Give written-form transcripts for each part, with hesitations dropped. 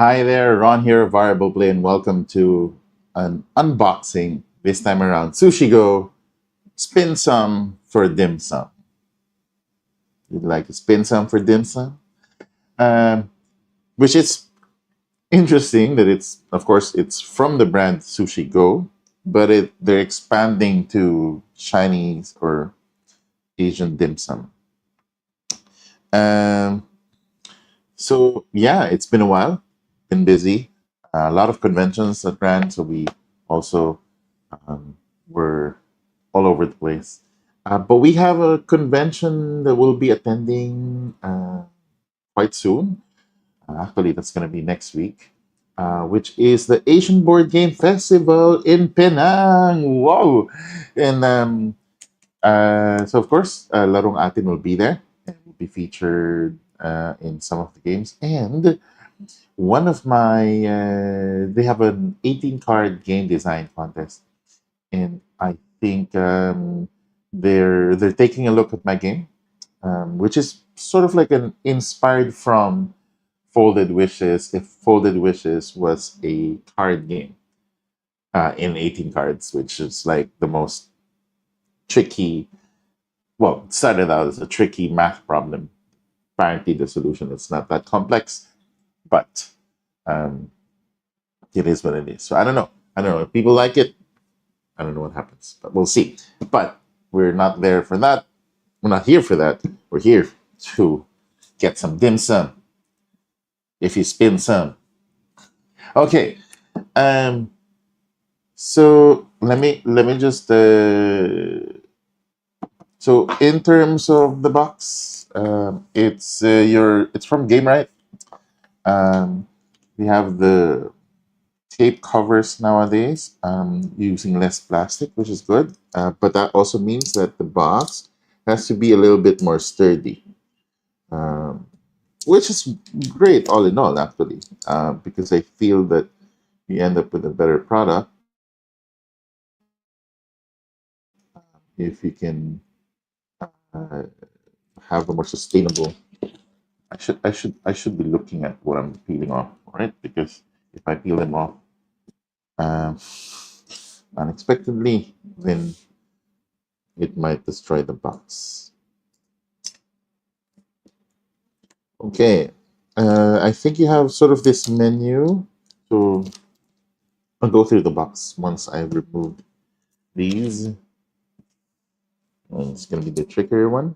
Hi there, Ron here, Variable Play, and welcome to an unboxing. This time around, Sushi Go, spin some for dim sum. You'd like to spin some for dim sum? Um, which is interesting that of course, it's from the brand Sushi Go, but they're expanding to Chinese or Asian dim sum. Um, so yeah, it's been a while, been busy, a lot of conventions that ran, so we also were all over the place. But we have a convention that we'll be attending quite soon. Actually, that's going to be next week, which is the Asian Board Game Festival in Penang. Whoa! And so, of course, Larong Atin will be there and will be featured in some of the games. And one of my, they have an 18 card game design contest, and I think they're taking a look at my game, which is sort of like an inspired from Folded Wishes. If Folded Wishes was a card game in 18 cards, which is like the most tricky. Well, it started out as a tricky math problem. Apparently, the solution is not that complex, but um, it is what it is. So I don't know. I don't know if people like it. I don't know what happens, but we'll see. But we're not there for that. We're not here for that. We're here to get some dim sum. If you spin some, okay. Um. So let me just. So in terms of the box, it's from Game Right. Um, we have the tape covers nowadays, using less plastic, which is good. But that also means that the box has to be a little bit more sturdy, um, which is great all in all, actually, because I feel that we end up with a better product if we can uh, have a more sustainable. I should be looking at what I'm peeling off, right? Because if I peel them off um, unexpectedly, then it might destroy the box. Okay, I think you have sort of this menu. So I'll go through the box once I've removed these. It's going to be the trickier one.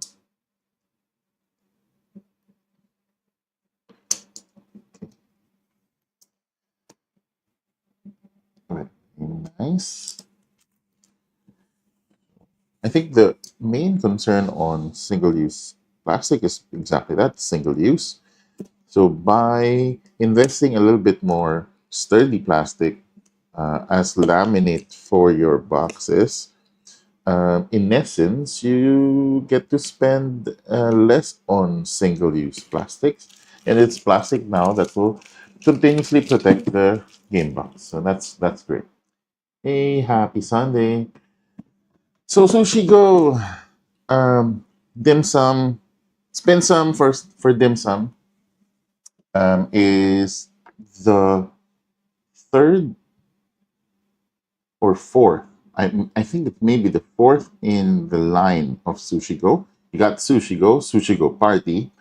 All right, nice. I think the main concern on single-use plastic is exactly that, single use. So by investing a little bit more sturdy plastic as laminate for your boxes, in essence, you get to spend less on single-use plastics, and it's plastic now that will continuously protect the game box. So that's great. Hey, happy Sunday! So Sushi Go, dim sum, spend some for dim sum, is the third or fourth. I think it may be the fourth in the line of Sushi Go. You got Sushi Go Party,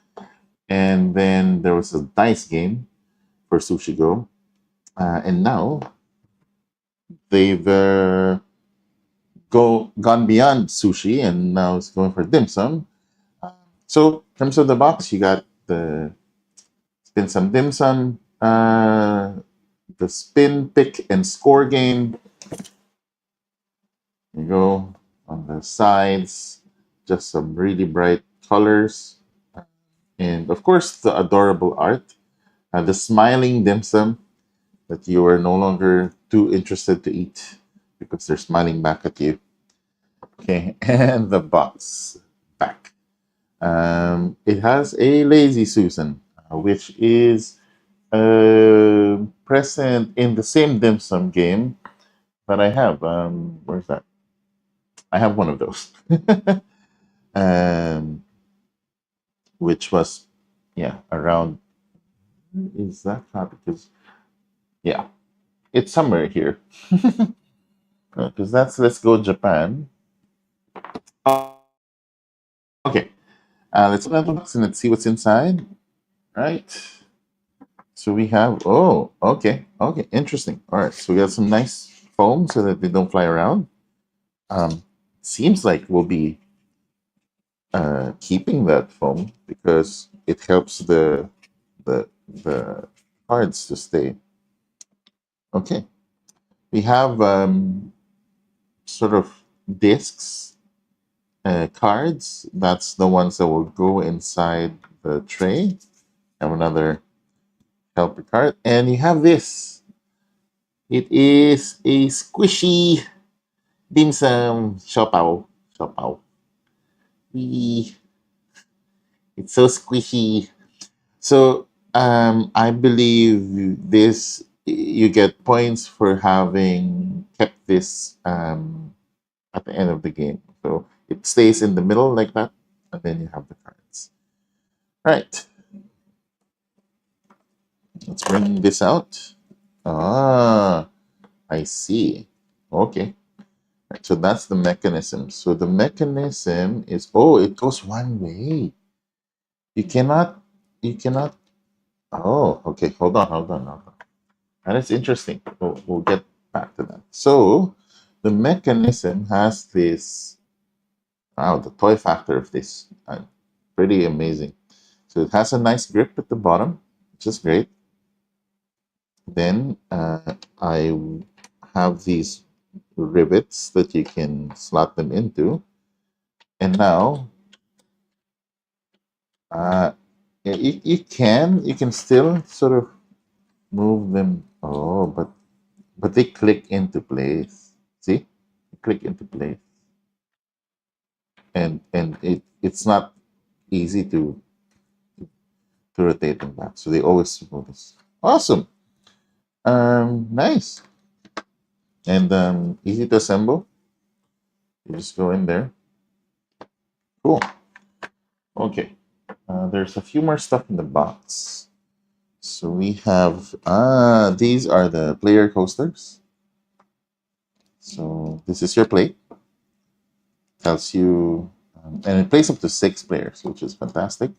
and then there was a dice game for Sushi Go, and now they've gone beyond sushi, and now it's going for dim sum. So in terms of the box, you got the spin some dim sum, the spin, pick, and score game. You go on the sides, just some really bright colors, and of course the adorable art, the smiling dim sum that you are no longer too interested to eat because they're smiling back at you. Okay, and the box back. It has a lazy Susan, which is present in the same dim sum game that I have. Where's that? I have one of those. um, which was, yeah, around Is that copy? Because yeah, it's somewhere here. Because that's Let's Go Japan. Oh, okay, let's open the box and let's see what's inside. Right. So we have. Oh, okay, okay, interesting. All right, so we got some nice foam so that they don't fly around. Seems like we'll be keeping that foam because it helps the cards to stay. Okay, we have sort of discs, cards. That's the ones that will go inside the tray. Have another helper card, and you have this. It is a squishy dim sum shopao. Shopao. Eee, it's so squishy. So I believe this you get points for having kept this at the end of the game. So it stays in the middle like that, and then you have the cards. Right. Let's bring this out. Ah, I see. Okay. Right, so that's the mechanism. So the mechanism is it goes one way. You cannot you cannot okay, hold on. That is interesting. We'll get back to that. So the mechanism has this. Wow, the toy factor of this, pretty amazing. So it has a nice grip at the bottom, which is great. Then I have these rivets that you can slot them into, and now uh, you can still sort of move them. Oh, but they click into place. See, they click into place, and it's not easy to rotate them back. So they always move this. Awesome. Nice and easy to assemble. You just go in there. Cool. Okay. There's a few more stuff in the box. So we have these are the player coasters. So this is your plate. Tells you, and it plays up to 6 players, which is fantastic.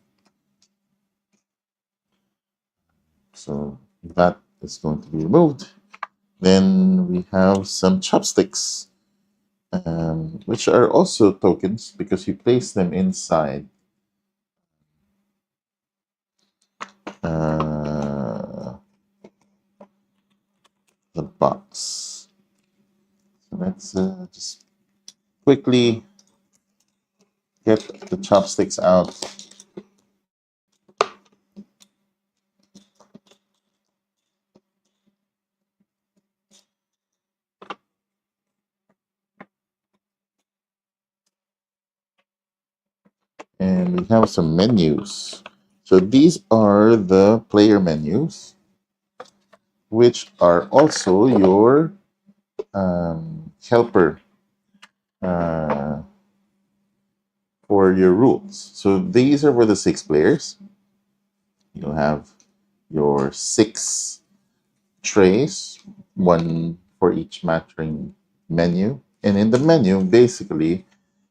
So that is going to be removed. Then we have some chopsticks, which are also tokens because you place them inside the box. So let's just quickly get the chopsticks out. And we have some menus. So these are the player menus, which are also your helper uh, for your rules. So these are for the 6 players. You'll have your 6 trays, one for each matching menu. And in the menu, basically,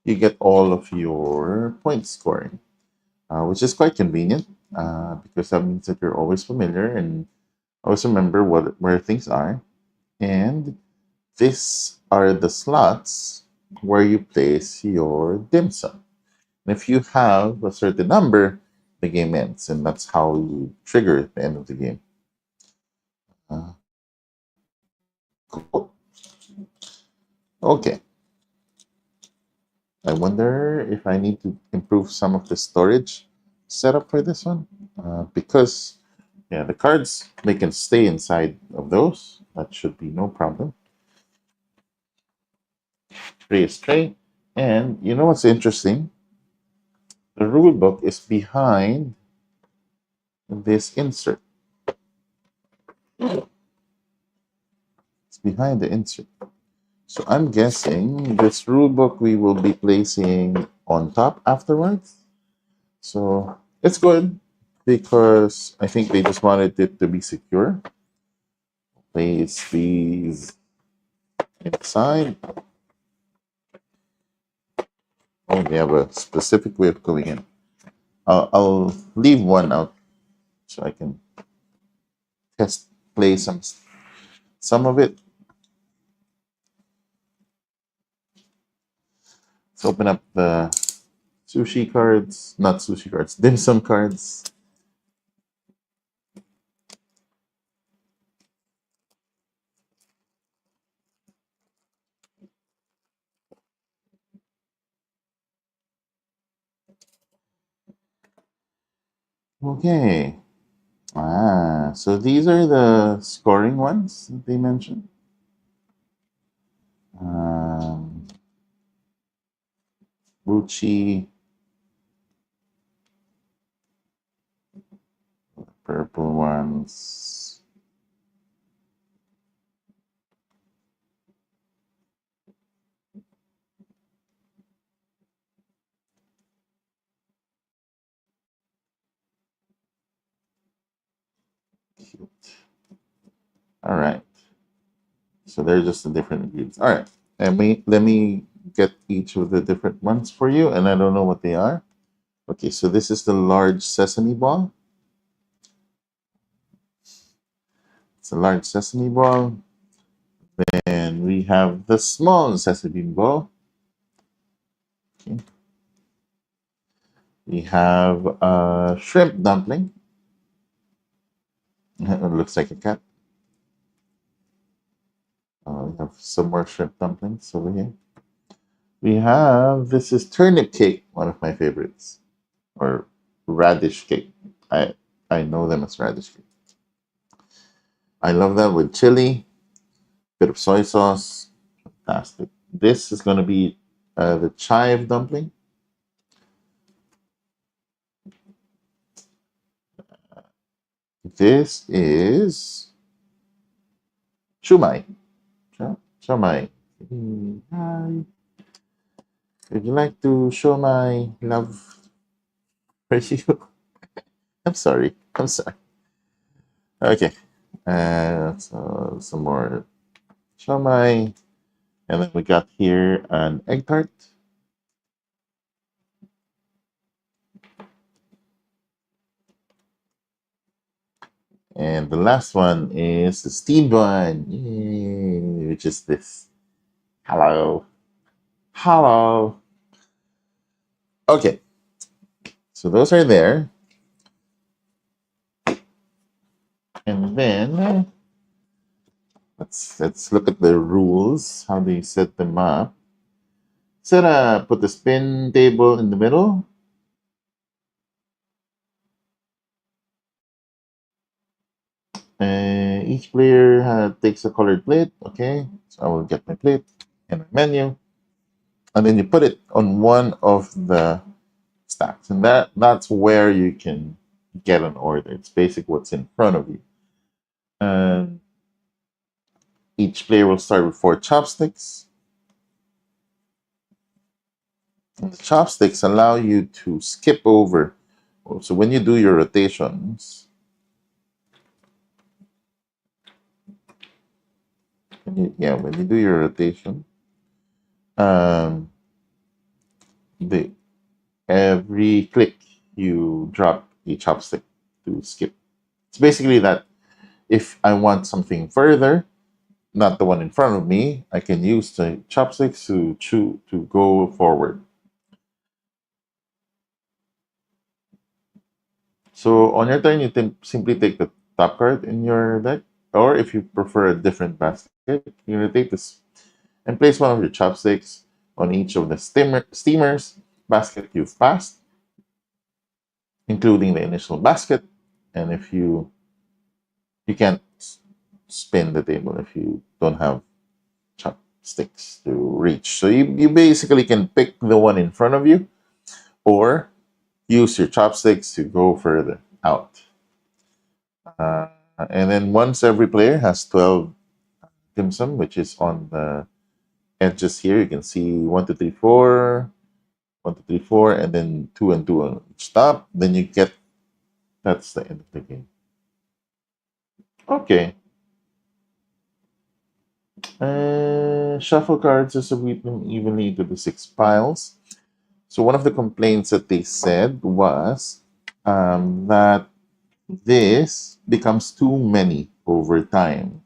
you get all of your point scoring, which is quite convenient because that means that you're always familiar and always remember where things are. And these are the slots where you place your dim sum. And if you have a certain number, the game ends, and that's how you trigger the end of the game. Uh, cool. Okay. I wonder if I need to improve some of the storage setup for this one because yeah, the cards they can stay inside of those. That should be no problem. Tray is tray, and you know what's interesting? The rule book is behind this insert. It's behind the insert. So I'm guessing this rule book we will be placing on top afterwards. So it's good. because I think they just wanted it to be secure. Place these inside. Oh, they have a specific way of going in. I'll leave one out so I can test play some of it. Let's open up the sushi cards, not sushi cards, dim sum cards. Okay. So these are the scoring ones that they mentioned. Um, Bucci, purple ones. Cute. All right. So they're just the different ingredients. All right. And let me get each of the different ones for you, and I don't know what they are. Okay, so this is the large sesame ball. It's a large sesame ball. Then we have the small sesame ball. Okay. We have a shrimp dumpling. It looks like a cat. We have some more shrimp dumplings over here. We have this is turnip cake, one of my favorites, or radish cake. I know them as radish cake. I love that with chili, bit of soy sauce. Fantastic. This is going to be the chive dumpling. This is shumai. Shumai. Hi. Would you like to show my love for you? I'm sorry. I'm sorry. Okay. So some more shumai. And then we got here an egg tart. And the last one is the steamed one, yay, which is this. Hello. Hello. Okay. So those are there. And then let's look at the rules, how they set them up. Put the spin table in the middle. Each player takes a colored plate. Okay, so I will get my plate and my menu, and then you put it on one of the stacks, and that's where you can get an order. It's basic what's in front of you. And each player will start with 4 chopsticks. And the chopsticks allow you to skip over. So when you do your rotations, when you do your rotation, um, the every click you drop a chopstick to skip. It's basically that if I want something further, not the one in front of me, I can use the chopsticks to chew to go forward. So on your turn, you simply take the top card in your deck, or if you prefer a different basket, you rotate this and place one of your chopsticks on each of the steamers basket you've passed, including the initial basket. And if you can't spin the table if you don't have chopsticks to reach. So you basically can pick the one in front of you or use your chopsticks to go further out. And then once every player has 12 dim sum, which is on the edges here, you can see 1, 2, 3, 4, 1, 2, 3, 4, and then 2 and 2 on each top. Then you get That's the end of the game. Okay. Shuffle cards, distribute them evenly into the six piles. So one of the complaints that they said was that this becomes too many over time.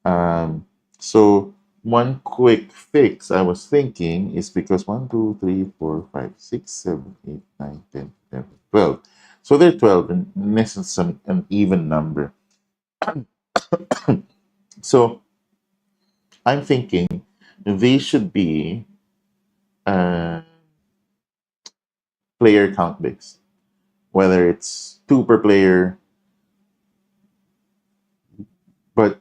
Um, so one quick fix I was thinking is because 1, 2, 3, 4, 5, 6, 7, 8, 9, 10, 11, 12. So they're 12, and in essence, an even number. So I'm thinking they should be uh, player count based, whether it's two per player, but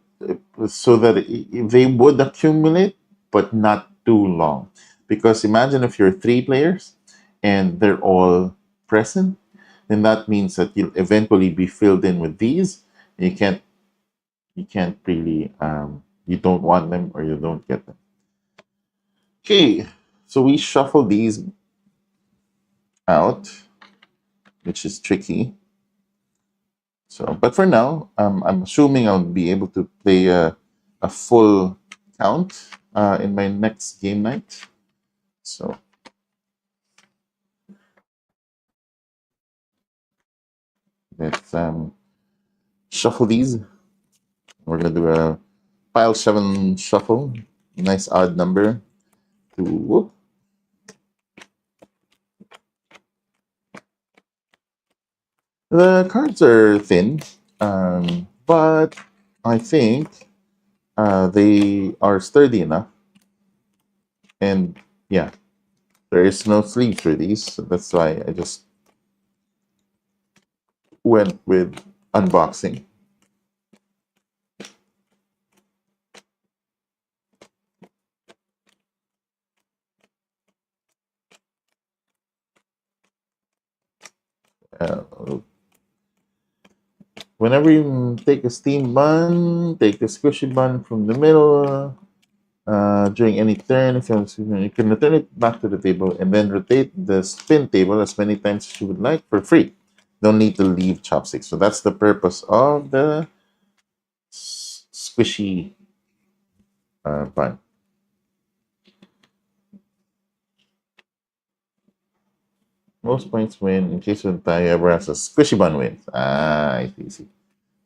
so that they would accumulate, but not too long. Because imagine if you're three players and they're all present, then that means that you'll eventually be filled in with these. You can't really you don't want them or you don't get them. Okay, so we shuffle these out, which is tricky. So, but for now, I'm assuming I'll be able to play a full count in my next game night. So let's shuffle these. We're gonna do a pile seven shuffle. Nice odd number to whoop. The cards are thin, but I think they are sturdy enough. And yeah, there is no sleeve for these, so that's why I just went with unboxing. Uh, Whenever you take a steam bun, take the squishy bun from the middle. During any turn, if you can return it back to the table and then rotate the spin table as many times as you would like for free. Don't need to leave chopsticks. So that's the purpose of the squishy bun. Most points win in case of tie ever has a squishy bun wins. I see.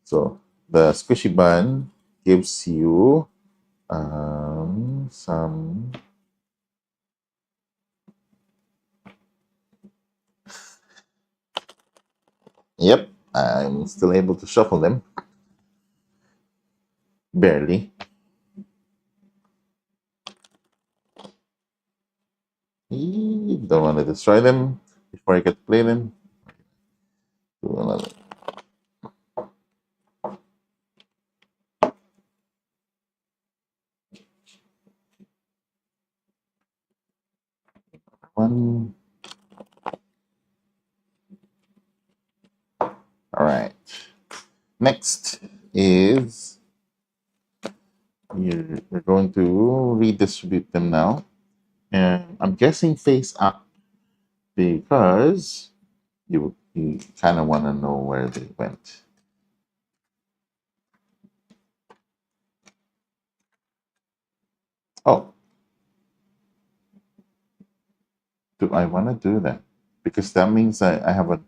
So the squishy bun gives you some. Yep, I'm still able to shuffle them. Barely. Don't want to destroy them before I get to play them. Do another one. All right. Next is we're going to redistribute them now. And I'm guessing face up because you kind of want to know where they went. Oh, do I want to do that? Because that means I have an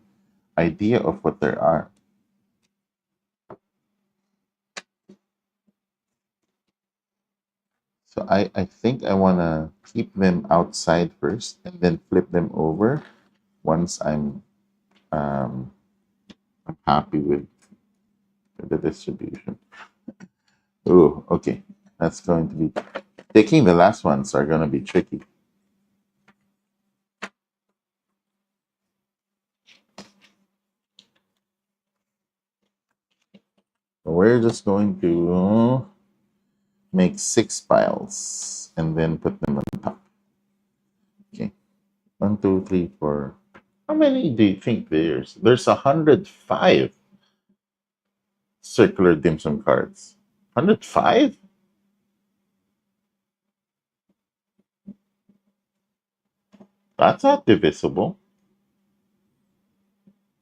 idea of what there are. So I think I want to keep them outside first and then flip them over once um, I'm happy with the distribution. Oh, okay. That's going to be taking the last ones are going to be tricky. So we're just going to make six piles and then put them on top. Okay. 1, 2, 3, 4. How many do you think there's? There's 105 circular dim sum cards. 105? That's not divisible.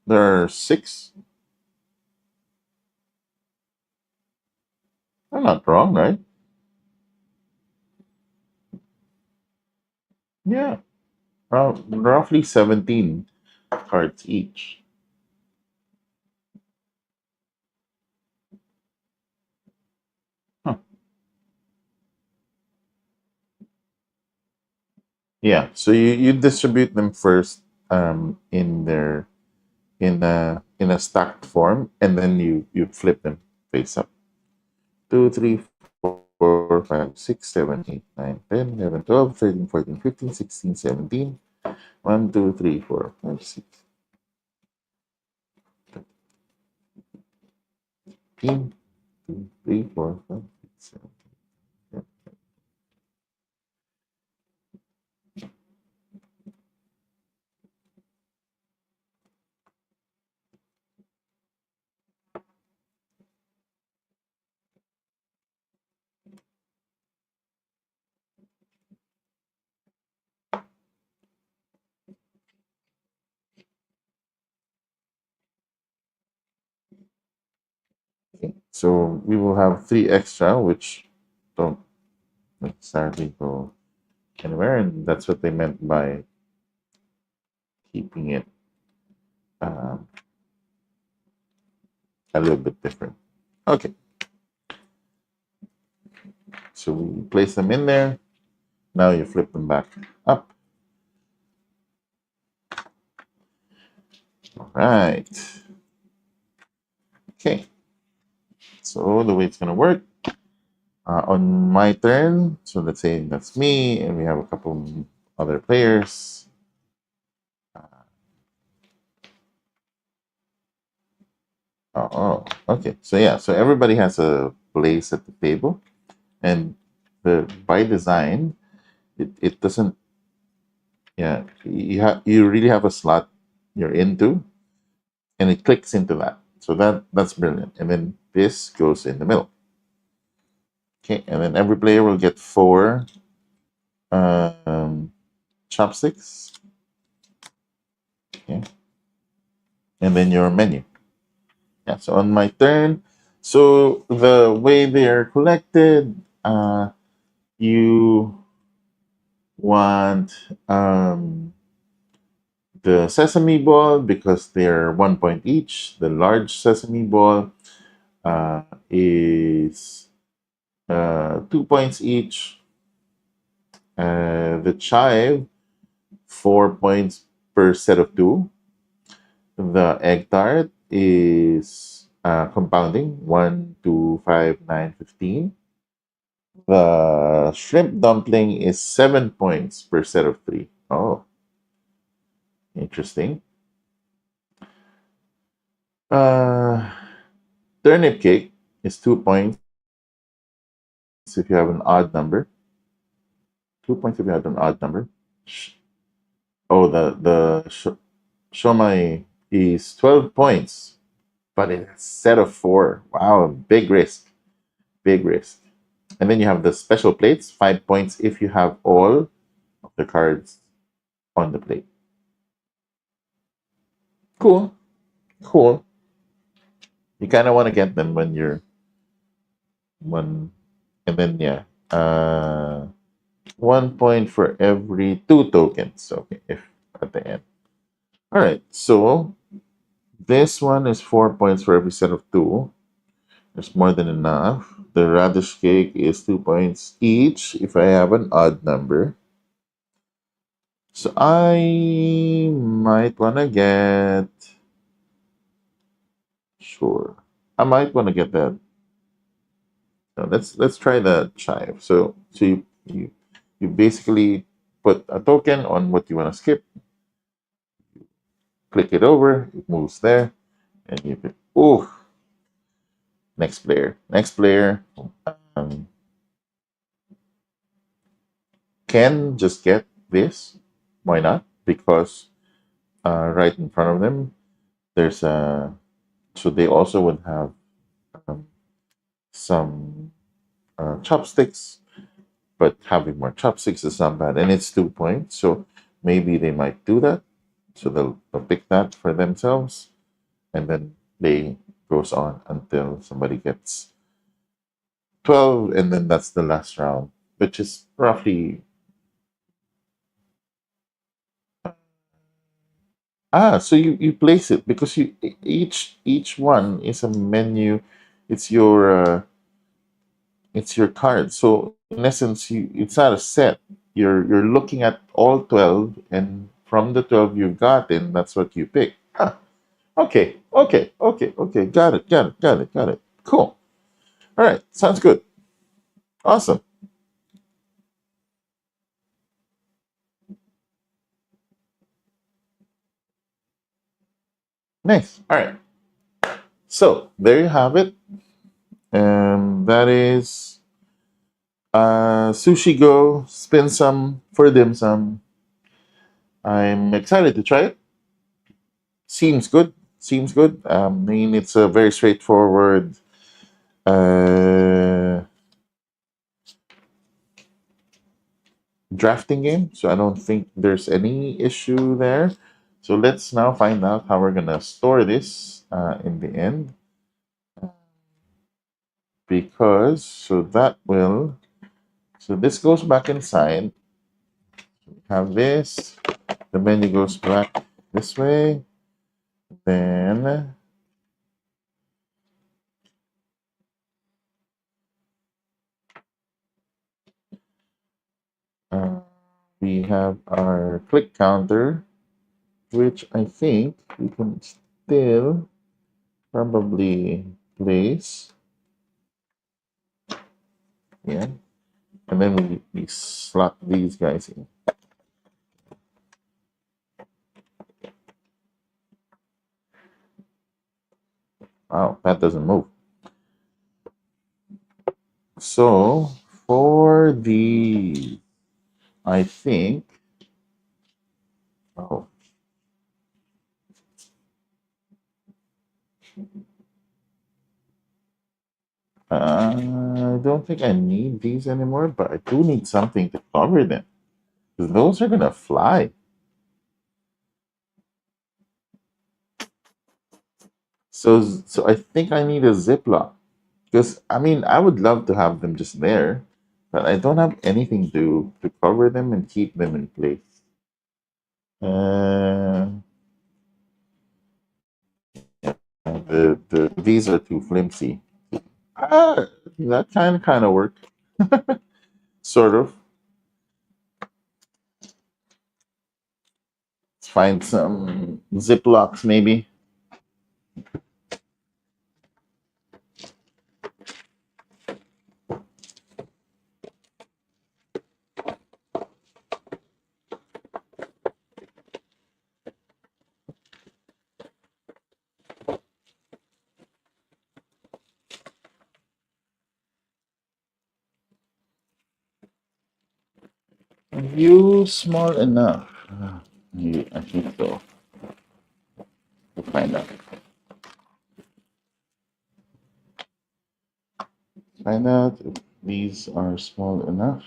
There are six. I'm not wrong, right? Yeah, roughly 17 cards each. Huh. Yeah, so you distribute them first in a stacked form, and then you flip them face up. 2, 3, 4, 5, 6, 7, 8, 9, 10, 11, 12, 13, 14, 15, 16, 17. 1, 2, 3, 4, 5, 6, 15, 2, 3, 4, 5, 6, 7. Okay. So we will have three extra, which don't necessarily go anywhere, and that's what they meant by keeping it um, a little bit different. Okay, so we place them in there. Now you flip them back up. All right. Okay, so the way it's gonna work on my turn. So let's say that's me, and we have a couple other players. Okay. So yeah, so everybody has a place at the table, and by design, it doesn't. Yeah, you really have a slot you're into, and it clicks into that. So that's brilliant. And then this goes in the middle. Okay, and then every player will get four um, chopsticks. Okay, and then your menu. Yeah. So on my turn, so the way they are collected, you want the sesame ball because they're 1 point each. The large sesame ball is 2 points each. The chive, 4 points per set of two. The egg tart is compounding 1, 2, 5, 9, 15. The shrimp dumpling is 7 points per set of three. Oh, interesting. Uh, Turnip cake is 2 points if you have an odd number. 2 points if you have an odd number. Oh, the shomai is 12 points, but it's a set of four. Wow, big risk, big risk. And then you have the special plates, 5 points if you have all of the cards on the plate. Cool, cool. You kind of want to get them when you're one, and then yeah, 1 point for every two tokens. Okay, if at the end. All right, so this one is 4 points for every set of two. There's more than enough. The radish cake is 2 points each if I have an odd number. So I might wanna get sure. I might wanna get that. No, let's try the chive. So you basically put a token on what you wanna skip, click it over, it moves there, and you pick. Oh, next player. Next player um, can just get this. Why not? Because right in front of them, there's a. So they also would have um, some chopsticks, but having more chopsticks is not bad, and it's 2 points. So maybe they might do that. So they'll pick that for themselves, and then they goes on until somebody gets 12, and then that's the last round, which is roughly. So you place it because each one is a menu. It's your card. So in essence, it's not a set. You're looking at all 12, and from the 12 you've gotten, that's what you pick. Okay, okay, okay, okay. Got it, got it, got it, got it. Cool. All right, sounds good. Awesome. Nice. All right. So there you have it. And that is Sushi Go. Spin some for dim sum. I'm excited to try it. Seems good. Seems good. I mean, it's a very straightforward uh, drafting game, so I don't think there's any issue there. So let's now find out how we're gonna store this in the end, because so this goes back inside. Have this. The menu goes back this way. Then uh, we have our click counter, which I think we can still probably place. Yeah. And then we slot these guys in. Wow, that doesn't move. So for the, I think, oh, I don't think I need these anymore, but I do need something to cover them, because those are gonna fly. So I think I need a Ziploc, because I mean I would love to have them just there, but I don't have anything to cover them and keep them in place. Uh, yeah, these are too flimsy. That kind of worked, sort of. Let's find some Ziplocs, maybe. Are you small enough? I think so. We'll find out. Find out if these are small enough.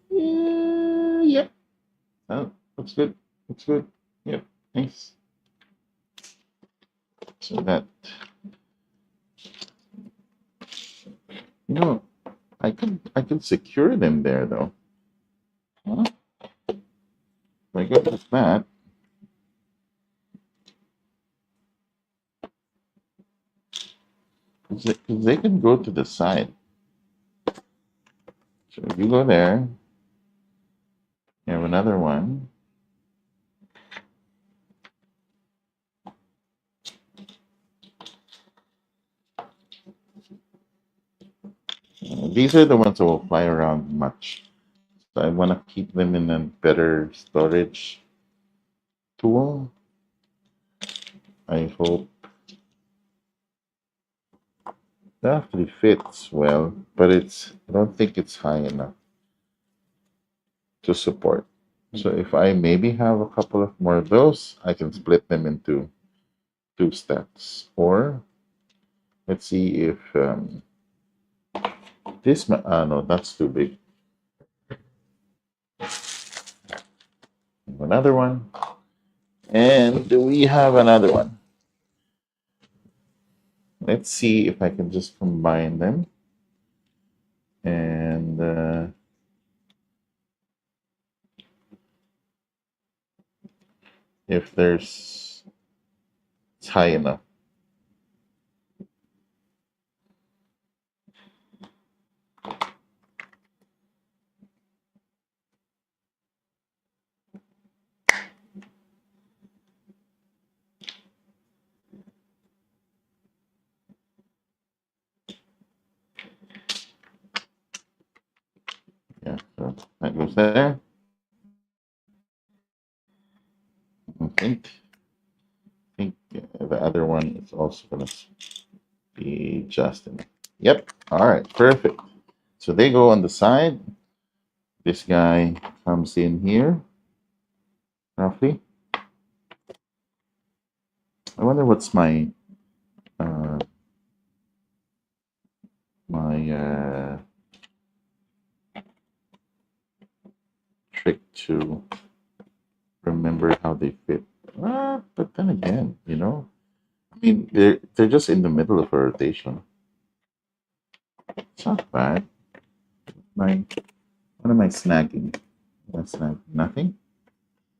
Yeah, yep. Oh, looks good. Looks good. Yep. Nice. So that, you know, I could secure them there though. Huh? If I go with that, 'cause they can go to the side. So if you go there, you have another one. These are the ones that will fly around much. So I want to keep them in a better storage tool. I hope that actually fits well, but I don't think it's high enough to support. So if I maybe have a couple of more of those, I can split them into two steps. Or let's see if no, that's too big. Another one. And we have another one. let's see if I can just combine them. And if there's it's high enough. Yeah, so that goes there. I think the other one is also gonna be just enough. Yep. All right. Perfect. So they go on the side. This guy comes in here, roughly. I wonder what's uh, my trick to remember how they fit. But then again, I mean, they're just in the middle of a rotation. It's not bad. My what am I snagging? That's not nothing.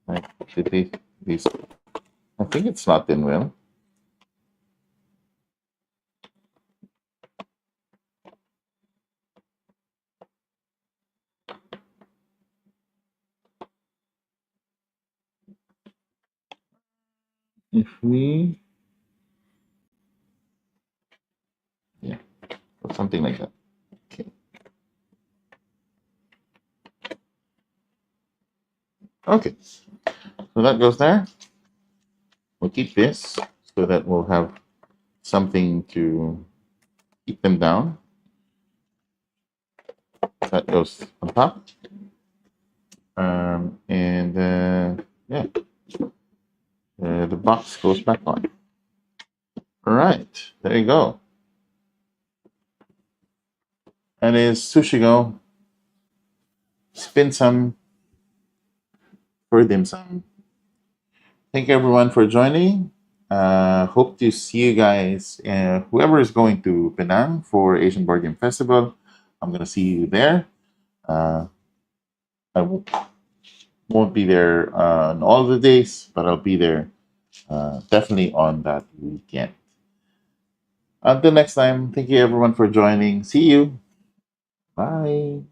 Like did these? I think it's not in well. If we, yeah, or something like that. Okay. Okay. So that goes there. We'll keep this so that we'll have something to keep them down. That goes on top. And yeah, the box goes back on. All right, there you go. And is Sushi Go. Spin some for dim sum. Thank you everyone for joining. Hope to see you guys. Whoever is going to Penang for Asian Board Game Festival, I'm gonna see you there. Uh, I won't be there on all the days, but I'll be there definitely on that weekend. Until next time, thank you everyone for joining. See you. Bye.